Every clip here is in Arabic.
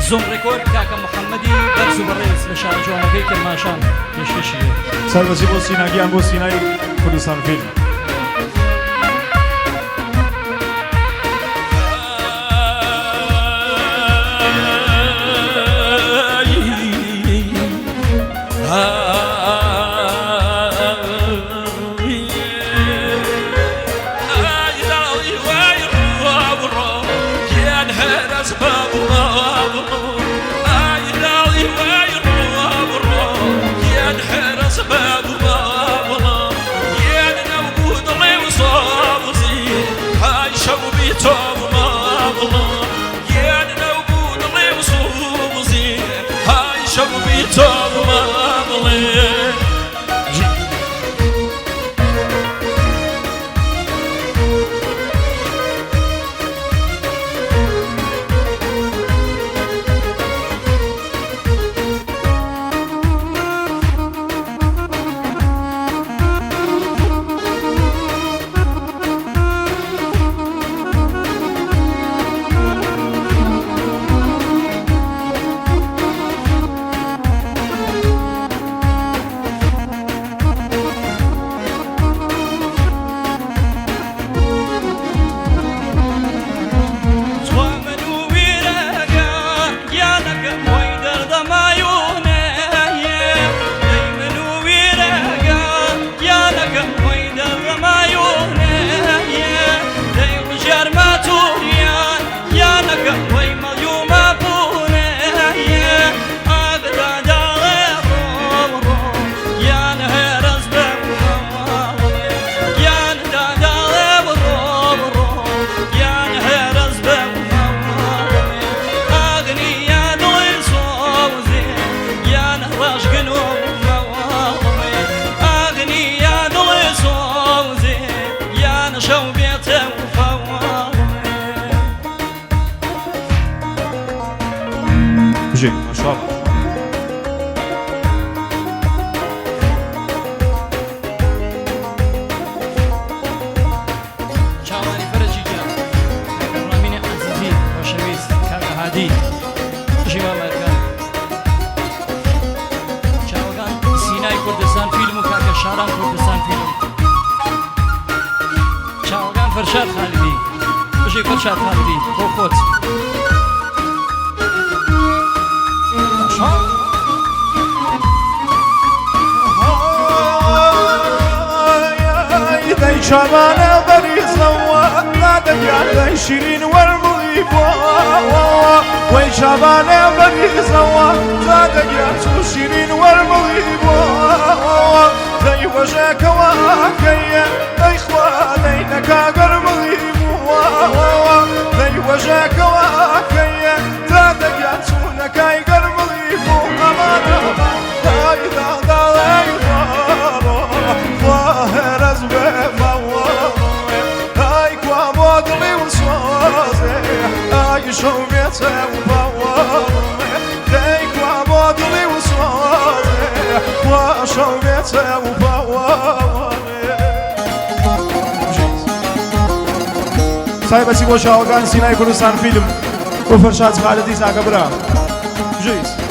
زوم ريكورد كاكا محمدي درس بريس لشان جوانا كيك الماشان يشيشي سربازي بو سيناگیان بو سینای کوردستان فیلم ما شاء الله شاواني فرجي جان راميني عزيزي وشويس كاكا هادي جيما مركان شاوغان سيناي كردستان فيلم وكاكا شاران كردستان فيلم شاوغان فرشاد خالدي بجي فرشاد خالدي هو خوت داي شبانه بريزوا لا دجال شيرين والمضيف وي شبانه بريزوا لا دجال شيرين والمضيف زي وجهك واكيا داي خوالينك قرمضيف زي وجهك واكيا لا دجال شونك قرمضيف امانه داي داي ظاهر أزبه هاي كوا مدلي وصوزي هاي شوفيته وبوامي هاي كوا مدلي وصوزي وشوفيته وبوامي سايبسي بو شاوغان سيناي كردستان فيلم وفرشاد خالدي زاكا برا جيس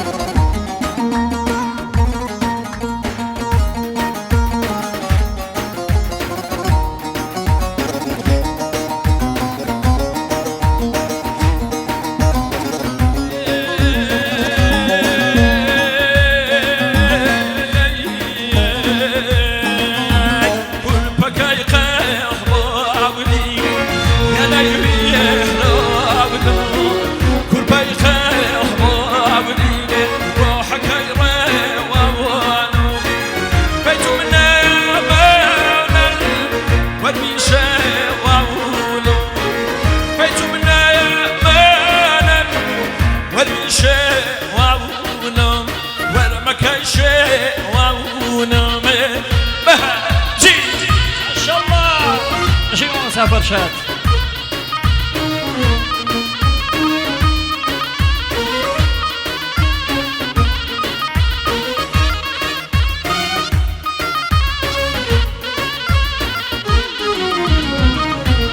فرشاد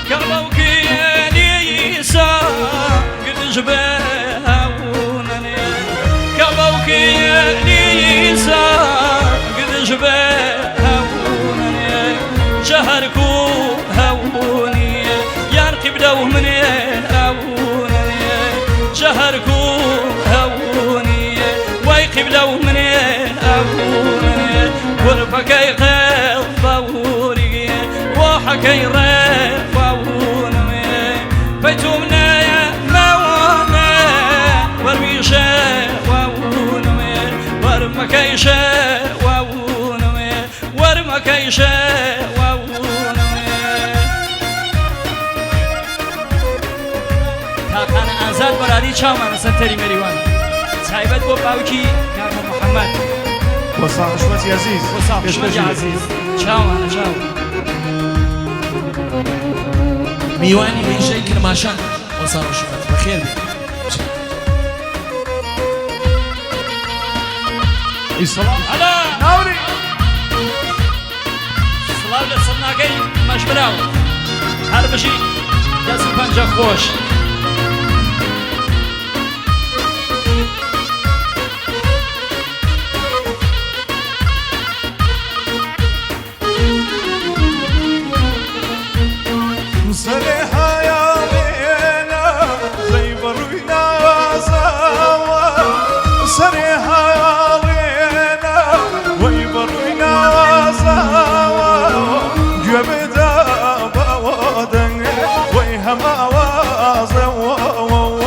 قلبك يا ليسا قد جبهه شهركو هوني ويقبلوا منين أبوني ورفكي قل فوري وحكي ريف فوري بيتومنا يا موانا ورميشة ووني ورمكيشة ووني ورمكيشة كان آزاد برادی چاومان سنتری مریوان تایبت بو باوکی کاکا محمد وصاح حشمتي عزيز وصاح حشمتي عزيز چاومان چاو میوانی میشه کرماشان وصاح حشمت بخیر بی السلام هلا ناوري سلاو لسناقی مجبراو هر بشی دست پنجا خوش صريحة يا لينا زي بروينا زوا صريحة يا لينا وي بروينا زوا جبدا بودن وي هما وزوا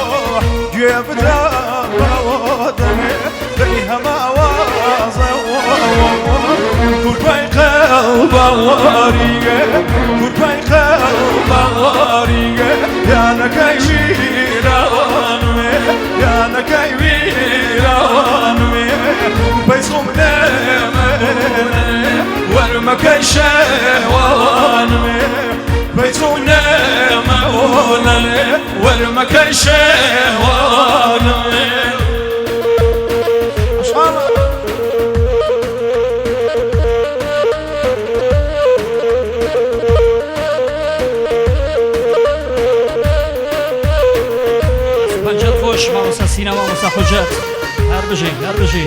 جبدا بودن وي هما وزوا قربي قلب وريقه قربي قلب وريقه يا نكاي ويرانوي يا نكاي ويرانوي بيصوم نمن ورمكاي شوانوي بيصوم نمن ورمكاي شوانوي پنجا خوش ماموسا سینا ماموسا حجت هر بجی